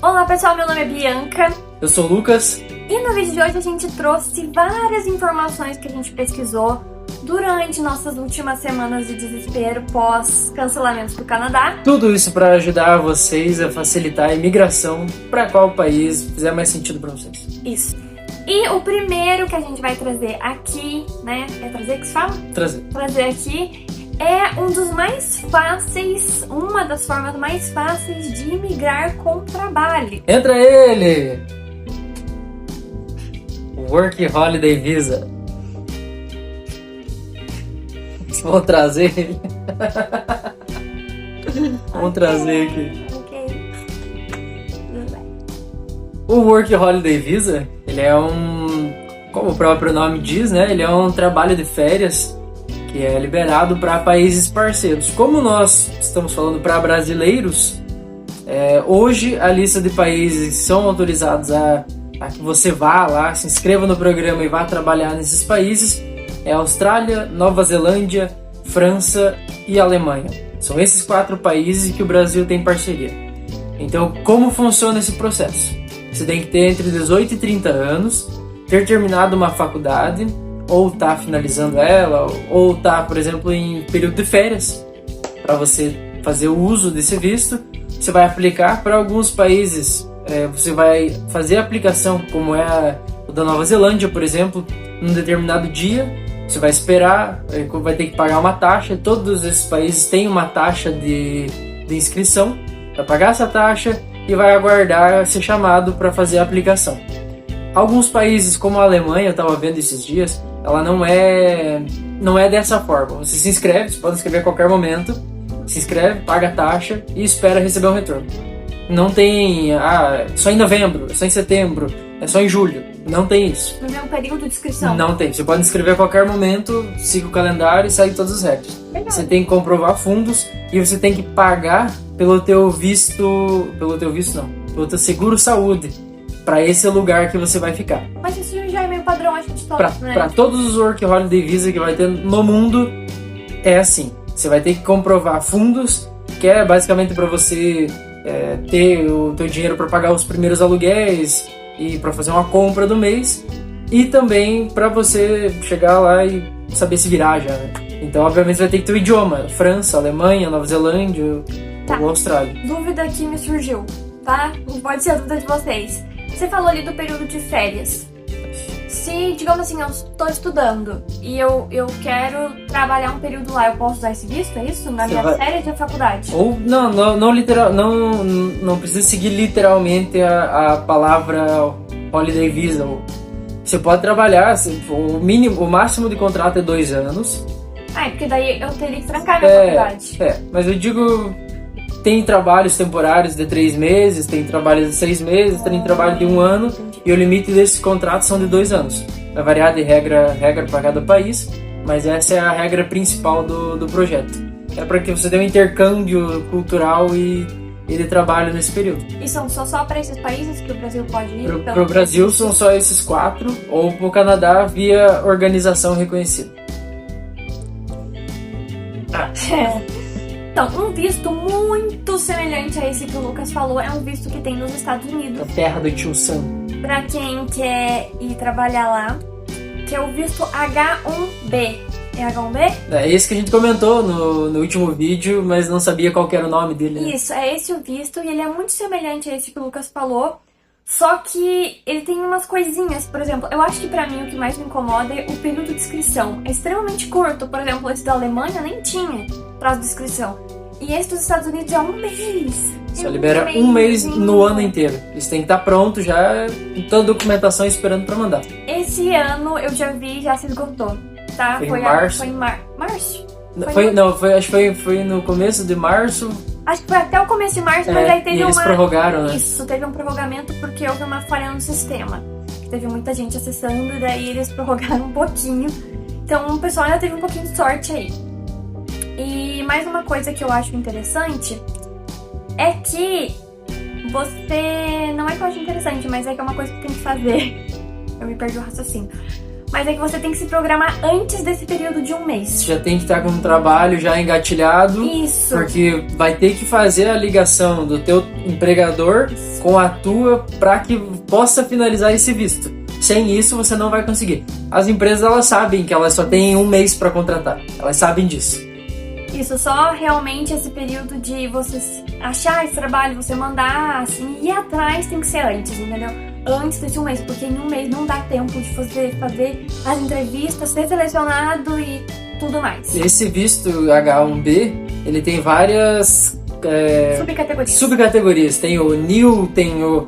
Olá pessoal, meu nome é Bianca. Eu sou o Lucas. E no vídeo de hoje a gente trouxe várias informações que a gente pesquisou durante nossas últimas semanas de desespero pós-cancelamentos do Canadá. Tudo isso para ajudar vocês a facilitar a imigração para qual país fizer mais sentido para vocês. Isso. E o primeiro que a gente vai trazer aqui, né? É trazer que se fala? Trazer aqui é um dos mais fáceis, uma das formas mais fáceis de imigrar com trabalho. Entra ele! Work Holiday Visa. Vou trazer ele. Vamos trazer aqui. O Work Holiday Visa, ele é como o próprio nome diz, né? Ele é um trabalho de férias que é liberado para países parceiros. Como nós estamos falando para brasileiros, hoje a lista de países que são autorizados a que você vá lá, se inscreva no programa e vá trabalhar nesses países é Austrália, Nova Zelândia, França e Alemanha. São esses 4 países que o Brasil tem parceria. Então, como funciona esse processo? Você tem que ter entre 18 e 30 anos, ter terminado uma faculdade, ou tá finalizando ela, ou tá, por exemplo, em período de férias, para você fazer o uso desse visto. Você vai aplicar para alguns países, você vai fazer a aplicação, como é o da Nova Zelândia, por exemplo, num determinado dia. Você vai esperar, vai ter que pagar uma taxa. Todos esses países têm uma taxa de inscrição. Vai pagar essa taxa e vai aguardar ser chamado para fazer a aplicação. Alguns países, como a Alemanha, eu estava vendo esses dias, ela não é dessa forma. Você se inscreve, você pode inscrever a qualquer momento, se inscreve, paga a taxa e espera receber um retorno. Não tem, só em novembro, só em setembro, é só em julho. Não tem isso. Não tem um período de inscrição? Não tem. Você pode inscrever a qualquer momento, siga o calendário e segue todas as regras. Legal. Você tem que comprovar fundos e você tem que pagar pelo teu visto não, pelo teu seguro-saúde para esse lugar que você vai ficar. Mas isso já é meio padrão, acho que de todos, né? Para todos os Work Holiday Visa que vai ter no mundo, é assim. Você vai ter que comprovar fundos, que é basicamente para você ter o teu dinheiro para pagar os primeiros aluguéis e para fazer uma compra do mês, e também para você chegar lá e saber se virar já, né? Então, obviamente, você vai ter que ter o idioma: França, Alemanha, Nova Zelândia ou Austrália. Dúvida que me surgiu, tá? Pode ser a dúvida de vocês. Você falou ali do período de férias. Se, digamos assim, eu estou estudando e eu quero trabalhar um período lá, eu posso usar esse visto, é isso? Na minha férias de faculdade? Ou não precisa seguir literalmente a palavra Holiday Visa. Você pode trabalhar, o máximo de contrato é 2 anos. Porque daí eu teria que trancar minha faculdade. Mas eu digo, tem trabalhos temporários de 3 meses, tem trabalhos de 6 meses, tem trabalho de 1 ano. Entendi. E o limite desses contratos são de 2 anos. Vai variar de regra para cada país, mas essa é a regra principal do projeto. É para que você tenha um intercâmbio cultural e de trabalho nesse período. E são só para esses países que o Brasil pode ir? Para o Brasil são só esses 4, ou para o Canadá via organização reconhecida. Então, um visto muito semelhante a esse que o Lucas falou é um visto que tem nos Estados Unidos. A terra do tio Sam. Pra quem quer ir trabalhar lá, que é o visto H1B. É H1B? É esse que a gente comentou no último vídeo, mas não sabia qual que era o nome dele. Né? Isso, é esse o visto, e ele é muito semelhante a esse que o Lucas falou, só que ele tem umas coisinhas. Por exemplo, eu acho que pra mim o que mais me incomoda é o período de inscrição. É extremamente curto. Por exemplo, esse da Alemanha nem tinha prazo de inscrição. E esse dos Estados Unidos é 1 mês. Só libera 1 mês no ano inteiro. Isso tem que estar pronto já, com toda a documentação esperando pra mandar. Esse ano eu já vi, já se esgotou, tá? Foi em março? Foi em março? Acho que foi no começo de março. Acho que foi até o começo de março, mas aí teve eles prorrogaram, né? Isso, teve um prorrogamento porque houve uma falha no sistema. Teve muita gente acessando e daí eles prorrogaram um pouquinho. Então o pessoal ainda teve um pouquinho de sorte aí. E mais uma coisa que eu acho interessante é que você... Não é que eu acho interessante, mas é que é uma coisa que tem que fazer. Eu me perdi o raciocínio. mas é que você tem que se programar antes desse período de um mês. Você já tem que estar com um trabalho já engatilhado. Isso. Porque vai ter que fazer a ligação do teu empregador com a tua para que possa finalizar esse visto. Sem isso, você não vai conseguir. As empresas, elas sabem que elas só têm um mês para contratar. Elas sabem disso. Isso, só realmente esse período de você achar esse trabalho, você mandar, assim, ir atrás tem que ser antes, entendeu? Antes desse um mês, porque em um mês não dá tempo de fazer as entrevistas, ser selecionado e tudo mais. Esse visto H1B, ele tem várias subcategorias. Tem o NIL, tem o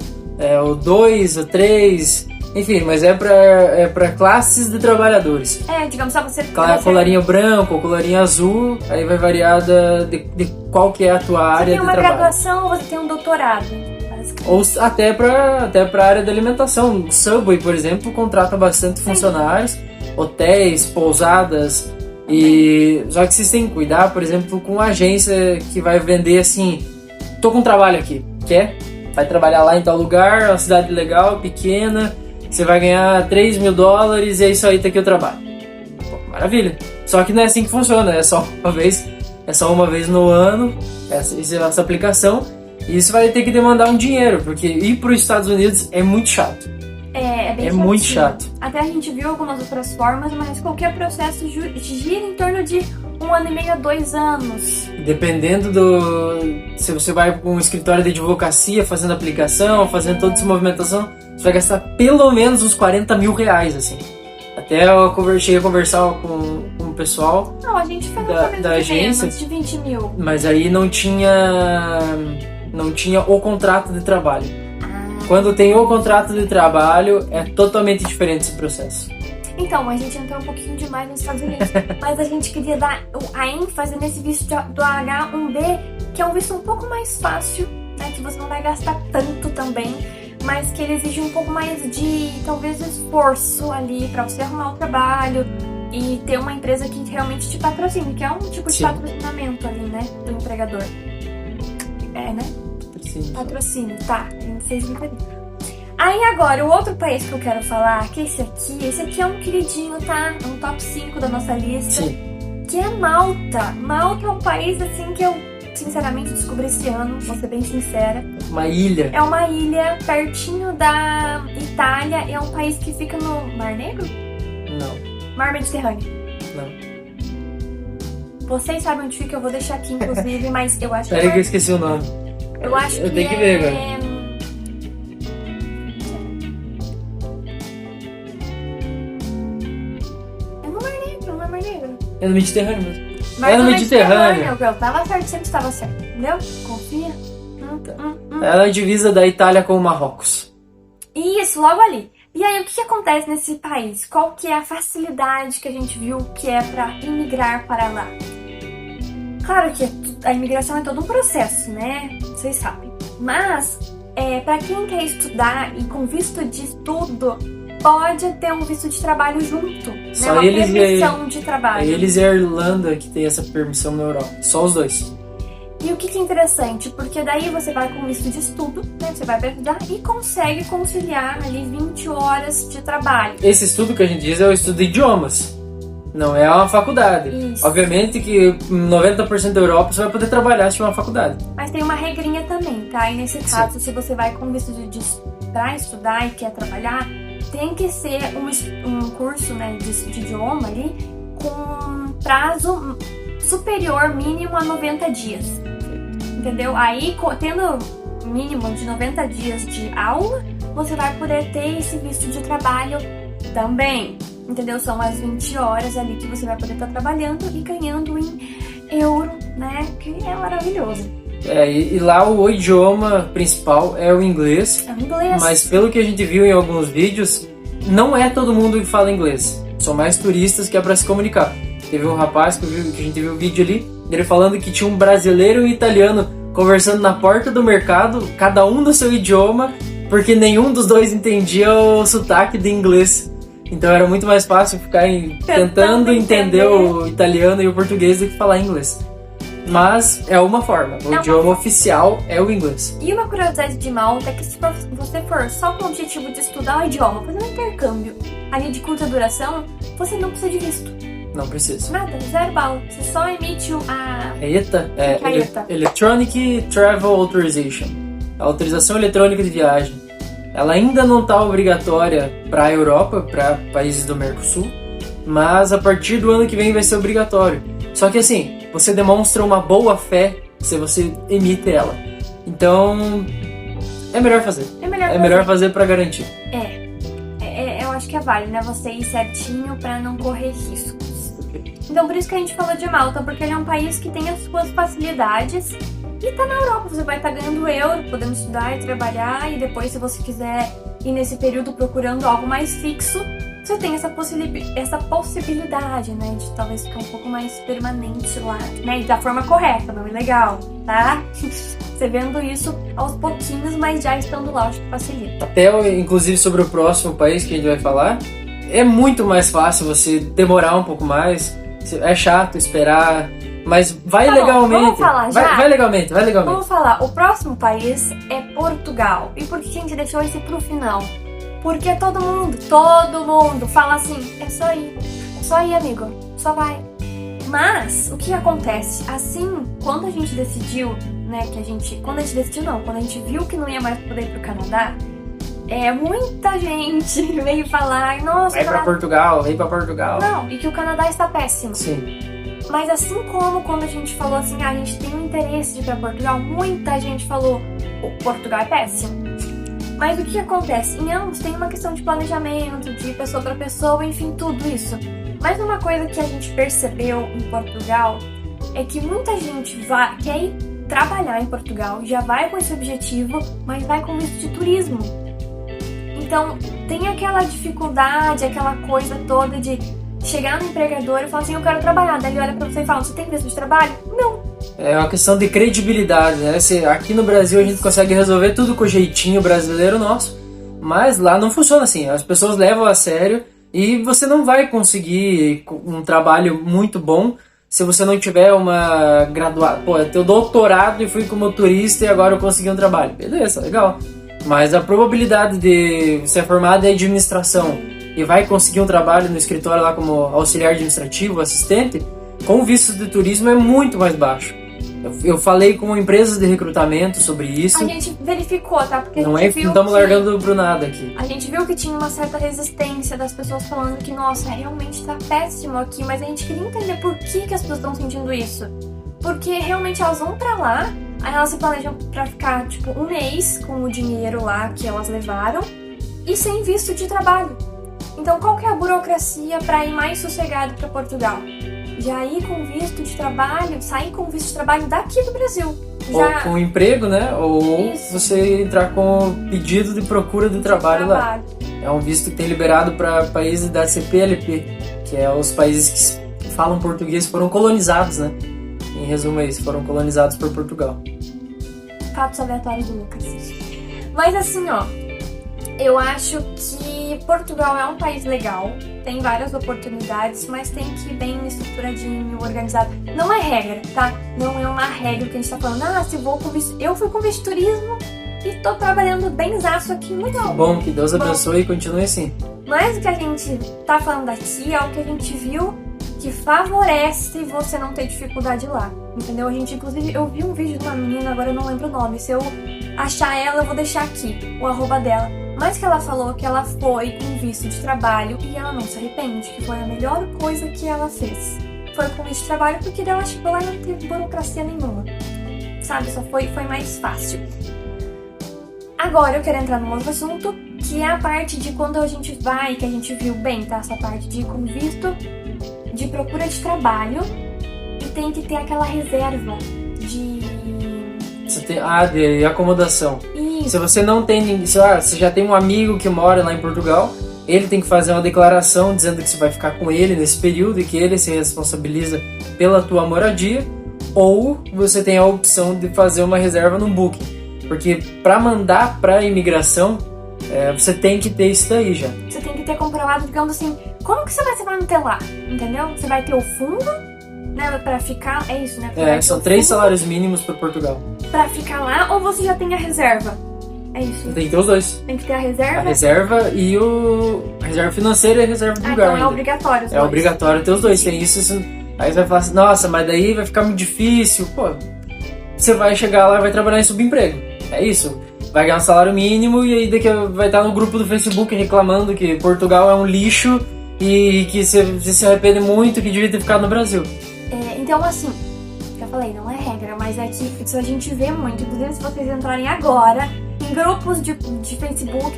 2, o 3... Enfim, mas é pra classes de trabalhadores. Digamos, só você... Colarinho branco ou colarinho azul, aí vai variar de qual que é a tua área de trabalho. Você tem uma graduação ou você tem um doutorado? Ou até pra área da alimentação. O Subway, por exemplo, contrata bastante funcionários, hotéis, pousadas. E só que vocês têm que cuidar, por exemplo, com uma agência que vai vender assim: tô com um trabalho aqui, quer? Vai trabalhar lá em tal lugar, uma cidade legal, pequena, você vai ganhar $3.000 e é isso aí, tá aqui o trabalho. Pô, maravilha. Só que não é assim que funciona, é só uma vez no ano essa aplicação, e isso vai ter que demandar um dinheiro, porque ir para os Estados Unidos é muito chato. É bem muito chato. Até a gente viu algumas outras formas, mas qualquer processo gira em torno de 1 ano e meio a 2 anos. Dependendo se você vai para um escritório de advocacia fazendo aplicação, fazendo toda essa movimentação, você vai gastar pelo menos uns R$40.000, assim. Até eu cheguei a conversar com o pessoal. Não, a gente fez da agência, de 20 mil. Mas aí não tinha o contrato de trabalho. Quando tem o contrato de trabalho, é totalmente diferente esse processo. Então, a gente entrou um pouquinho demais nos Estados Unidos, mas a gente queria dar a ênfase nesse visto do H1B, que é um visto um pouco mais fácil, né, que você não vai gastar tanto também, mas que ele exige um pouco mais de, talvez, esforço ali para você arrumar o trabalho e ter uma empresa que realmente te patrocine, que é um tipo de patrocinamento ali, né, do empregador. Né? Patrocínio, tá, vocês entenderam. Aí agora, o outro país que eu quero falar, que é esse aqui é um queridinho, tá? É um top 5 da nossa lista. Sim. Que é Malta. Malta é um país, assim, que eu, sinceramente, descobri esse ano, vou ser bem sincera. Uma ilha. É uma ilha pertinho da Itália, é um país que fica no Mar Negro? Não. Mar Mediterrâneo? Não. Vocês sabem onde fica, eu vou deixar aqui, inclusive, mas eu acho Peraí que eu esqueci o nome. Eu acho eu tenho que ver agora. É no Mar Negro, não é Mar Negro. É no Mediterrâneo mesmo. Mas é no Mediterrâneo. Eu tava certo, sempre estava certo, entendeu? Confia. Ela é a divisa da Itália com o Marrocos. Isso, logo ali. E aí, o que acontece nesse país? Qual que é a facilidade que a gente viu que é pra imigrar para lá? Claro que a imigração é todo um processo, né? Vocês sabem. Mas, para quem quer estudar e com visto de estudo, pode ter um visto de trabalho junto, Só né? Uma eles permissão de trabalho. Eles e a Irlanda que tem essa permissão na Europa. Só os dois. E o que é interessante? Porque daí você vai com visto de estudo, né? Você vai estudar e consegue conciliar ali 20 horas de trabalho. Esse estudo que a gente diz é o estudo de idiomas. Não é uma faculdade. Isso. Obviamente que 90% da Europa você vai poder trabalhar se tiver uma faculdade. Mas tem uma regrinha também, tá? E nesse caso, se você vai com visto pra estudar e quer trabalhar, tem que ser um curso, né, de idioma ali com prazo superior mínimo a 90 dias. Entendeu? Aí, tendo mínimo de 90 dias de aula, você vai poder ter esse visto de trabalho também. Entendeu? São as 20 horas ali que você vai poder estar trabalhando e ganhando em euro, né? Que é maravilhoso. E lá o idioma principal é o inglês. É o inglês. Mas pelo que a gente viu em alguns vídeos, não é todo mundo que fala inglês. São mais turistas que é para se comunicar. Teve um rapaz que a gente viu o vídeo ali, ele falando que tinha um brasileiro e um italiano conversando na porta do mercado, cada um no seu idioma, porque nenhum dos dois entendia o sotaque de inglês. Então era muito mais fácil ficar tentando entender o italiano e o português do que falar inglês. mas é uma forma. O idioma oficial é o inglês. E uma curiosidade de Malta é que se você for só com o objetivo de estudar o idioma, fazer um intercâmbio ali de curta duração, você não precisa de visto. Não precisa. Nada, zero bala. Você só emite a ETA? a ETA. Electronic Travel Authorization. A autorização eletrônica de viagem. Ela ainda não está obrigatória para a Europa, para países do Mercosul, mas a partir do ano que vem vai ser obrigatório. Só que assim, você demonstra uma boa fé se você emite ela. Então, é melhor fazer. É melhor fazer para garantir. Eu acho que é válido, né? Você ir certinho para não correr riscos. Então, por isso que a gente falou de Malta, porque ele é um país que tem as suas facilidades e tá na Europa. Você vai estar ganhando euro, podendo estudar e trabalhar, e depois, se você quiser ir nesse período procurando algo mais fixo, você tem essa possibilidade, né, de talvez ficar um pouco mais permanente lá, né, e da forma correta, não ilegal, tá? Você vendo isso aos pouquinhos, mas já estando lá, acho que facilita. Até, inclusive, sobre o próximo país que a gente vai falar, é muito mais fácil você demorar um pouco mais. É chato esperar, mas vai legalmente. Vamos falar já? Vai legalmente. Vamos falar. O próximo país é Portugal. E por que a gente deixou esse pro final? Porque todo mundo fala assim, é só ir, amigo, só vai. Mas, o que acontece? Assim, quando a gente decidiu, né, quando a gente viu que não ia mais poder ir pro Canadá, muita gente veio falar, nossa, vem pra Portugal. Não, e que o Canadá está péssimo. Sim. Mas assim como quando a gente falou assim, a gente tem um interesse de ir pra Portugal, muita gente falou, o Portugal é péssimo. Mas o que acontece? Em ambos tem uma questão de planejamento, de pessoa para pessoa, enfim, tudo isso. Mas uma coisa que a gente percebeu em Portugal é que muita gente quer ir trabalhar em Portugal, já vai com esse objetivo, mas vai com visto de turismo. Então, tem aquela dificuldade, aquela coisa toda de chegar no empregador e falar assim, eu quero trabalhar. Daí ele olha pra você e fala, você tem visto de trabalho? Não. É uma questão de credibilidade, né? Aqui no Brasil a gente consegue resolver tudo com o jeitinho brasileiro nosso, mas lá não funciona assim. As pessoas levam a sério e você não vai conseguir um trabalho muito bom se você não tiver uma graduação. Pô, eu tenho doutorado e fui como turista e agora eu consegui um trabalho. Beleza, legal. Mas a probabilidade de você ser formado em administração e vai conseguir um trabalho no escritório lá como auxiliar administrativo, assistente, com visto de turismo é muito mais baixo. Eu falei com empresas de recrutamento sobre isso. A gente verificou, tá? Porque não estamos largando pro nada aqui. A gente viu que tinha uma certa resistência das pessoas falando que, nossa, realmente tá péssimo aqui, mas a gente queria entender por que as pessoas estão sentindo isso. Porque realmente elas vão pra lá, aí elas se planejam pra ficar, tipo, um mês com o dinheiro lá que elas levaram e sem visto de trabalho. Então, qual que é a burocracia pra ir mais sossegado pra Portugal? Já ir com visto de trabalho, sair com visto de trabalho daqui do Brasil. Ou com emprego, né? Ou você entrar com pedido de procura de trabalho lá. É um visto que tem liberado para países da CPLP, que é os países que falam português, foram colonizados, né? Em resumo é isso, foram colonizados por Portugal. Fatos aleatórios do Lucas. Mas assim, ó, eu acho que Portugal é um país legal, tem várias oportunidades, mas tem que ir bem estruturadinho, organizado. Não é regra, tá? Não é uma regra que a gente tá falando, se vou com visto... Eu fui com visto de turismo e tô trabalhando benzaço aqui, legal. Bom, que Deus abençoe e continue assim. Mas o que a gente tá falando aqui é o que a gente viu que favorece você não ter dificuldade lá, entendeu? Inclusive, eu vi um vídeo de uma menina, agora eu não lembro o nome, se eu achar ela, eu vou deixar aqui, o @, dela. Mas que ela falou que ela foi com visto de trabalho e ela não se arrepende, que foi a melhor coisa que ela fez. Foi com visto de trabalho porque ela chegou lá e não teve burocracia nenhuma, sabe? Só foi mais fácil. Agora eu quero entrar num outro assunto, que é a parte de quando a gente vai, que a gente viu bem, tá? Essa parte de ir com visto de procura de trabalho e tem que ter aquela reserva de... de acomodação. Isso. Se você não tem... você já tem um amigo que mora lá em Portugal, ele tem que fazer uma declaração dizendo que você vai ficar com ele nesse período e que ele se responsabiliza pela tua moradia, ou você tem a opção de fazer uma reserva no Booking. Porque para mandar para a imigração, você tem que ter isso daí já. Você tem que ter comprovado, digamos assim, como que você vai se manter lá, entendeu? Você vai ter o fundo né, pra ficar, é isso, né? São 3 salários mínimos para Portugal. Pra ficar lá, ou você já tem a reserva? É isso. Tem que ter os dois. Tem que ter a reserva? A reserva e a reserva financeira e a reserva do lugar. Então é ainda. obrigatório os É dois. obrigatório ter os dois. Tem isso. Aí você vai falar assim, nossa, mas daí vai ficar muito difícil. Pô, você vai chegar lá e vai trabalhar em subemprego. É isso. Vai ganhar um salário mínimo e aí daqui vai estar no grupo do Facebook reclamando que Portugal é um lixo e que você se arrepende muito que devia ter ficado no Brasil. Então, assim, já falei, não é regra, mas é que isso a gente vê muito. Inclusive, se vocês entrarem agora em grupos de Facebook,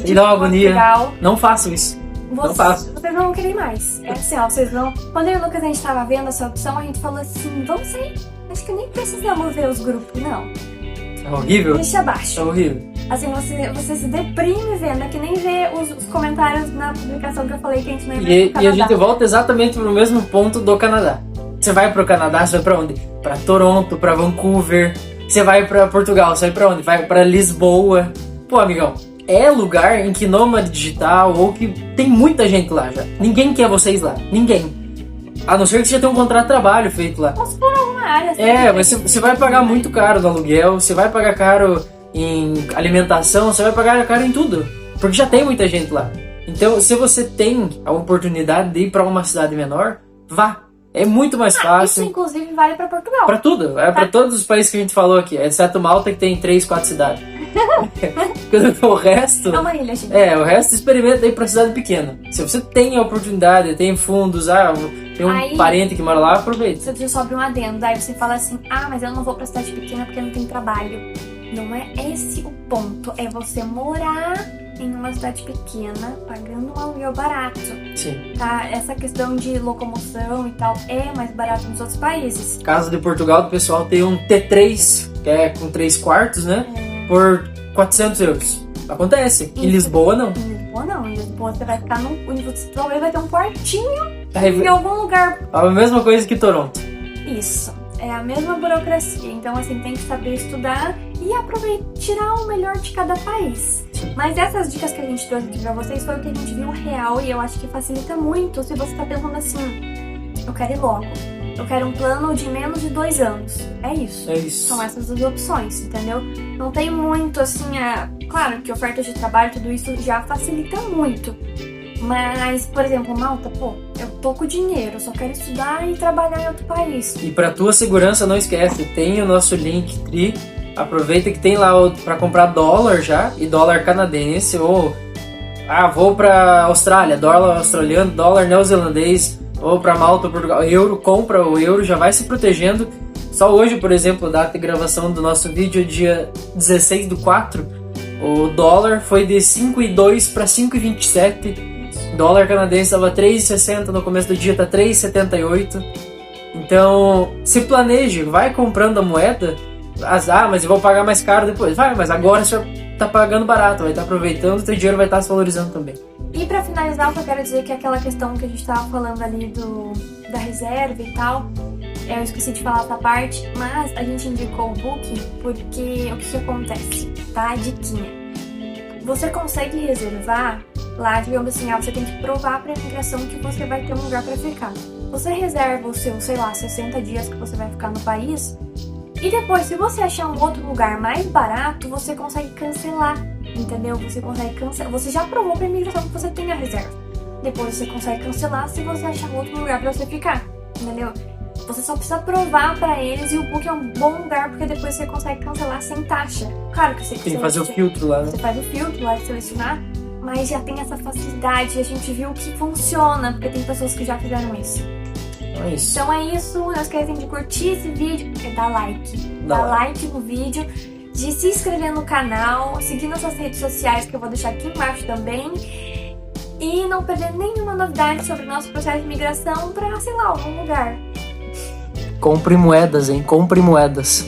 e dá uma agonia. Portugal, não façam isso. Não façam. Vocês não vão querer mais. É assim, ó, vocês não... Quando eu e o Lucas, a gente tava vendo essa opção, a gente falou assim, vamos sair. Acho que nem precisamos ver os grupos, não. É horrível? Deixa abaixo. É horrível. Assim, você se deprime vendo, é que nem ver os comentários na publicação que eu falei que a gente não ia ver no Canadá. E a gente volta exatamente pro mesmo ponto do Canadá. Você vai pro Canadá, você vai pra onde? Pra Toronto, pra Vancouver. Você vai pra Portugal, você vai pra onde? Vai pra Lisboa. Pô, amigão, é lugar em que nômade digital ou que tem muita gente lá já. Ninguém quer vocês lá. Ninguém. A não ser que você já tenha um contrato de trabalho feito lá. Ou se for alguma área. Mas você vai pagar muito caro no aluguel, você vai pagar caro em alimentação, você vai pagar caro em tudo. Porque já tem muita gente lá. Então, se você tem a oportunidade de ir pra uma cidade menor, vá. É muito mais fácil. Isso, inclusive, vale pra Portugal. Pra tudo. É pra todos os países que a gente falou aqui. Exceto Malta, que tem 3, 4 cidades. O resto... É uma ilha, gente. O resto experimenta ir pra cidade pequena. Se você tem a oportunidade, tem fundos, tem um parente que mora lá, aproveita. Você sobe um adendo, daí você fala assim, mas eu não vou pra cidade pequena porque não tem trabalho. Não é esse o ponto. É você morar em uma cidade pequena, pagando um aluguel barato. Sim. Tá? Essa questão de locomoção e tal é mais barato nos outros países. Caso de Portugal, o pessoal tem um T3, que é com 3 quartos, né? Por 400 euros. Acontece. Em Lisboa, não. Em Lisboa, não. Em Lisboa, você vai ficar você talvez vai ter um quartinho em algum lugar. A mesma coisa que Toronto. Isso. É a mesma burocracia. Então, assim, tem que saber estudar e aproveitar, tirar o melhor de cada país. Mas essas dicas que a gente trouxe aqui pra vocês foi o que a gente viu real e eu acho que facilita muito se você tá pensando assim, eu quero ir logo. Eu quero um plano de menos de 2 anos. É isso. É isso. São essas as opções, entendeu? Não tem muito, assim, claro que oferta de trabalho, tudo isso já facilita muito. Mas, por exemplo, Malta, eu tô com dinheiro, eu só quero estudar e trabalhar em outro país. E pra tua segurança, não esquece, tem o nosso Linktree. Aproveita que tem lá pra comprar dólar já, e dólar canadense, ou vou pra Austrália, dólar australiano, dólar neozelandês, ou pra Malta, Portugal, euro, compra o euro, já vai se protegendo. Só hoje, por exemplo, data de gravação do nosso vídeo, dia 16/4, o dólar foi de 5,2 para 5,27. Dólar canadense estava 3,60 no começo do dia, tá 3,78. Então, se planeje, vai comprando a moeda. Mas eu vou pagar mais caro depois. Vai, mas agora você tá pagando barato, vai estar aproveitando, o teu dinheiro vai estar se valorizando também. E pra finalizar, o que eu quero dizer é que aquela questão que a gente tava falando ali da reserva e tal, eu esqueci de falar essa parte, mas a gente indicou o Booking porque o que acontece, tá? Diquinha. Você consegue reservar lá, digamos assim, você tem que provar pra imigração que você vai ter um lugar pra ficar. Você reserva o seu, 60 dias que você vai ficar no país, e depois, se você achar um outro lugar mais barato, você consegue cancelar, entendeu? Você consegue cancelar. Você já provou pra imigração que você tem a reserva. Depois você consegue cancelar se você achar um outro lugar pra você ficar, entendeu? Você só precisa provar pra eles e o Booking é um bom lugar porque depois você consegue cancelar sem taxa. Claro que você tem que fazer o filtro lá, né? Você faz o filtro lá de selecionar, mas já tem essa facilidade. A gente viu que funciona, porque tem pessoas que já fizeram isso. É isso. Então é isso, não esquecem de curtir esse vídeo, dar like. Dar like no vídeo, de se inscrever no canal, seguir nossas redes sociais que eu vou deixar aqui embaixo também. E não perder nenhuma novidade sobre o nosso processo de imigração pra, algum lugar. Compre moedas, hein? Compre moedas.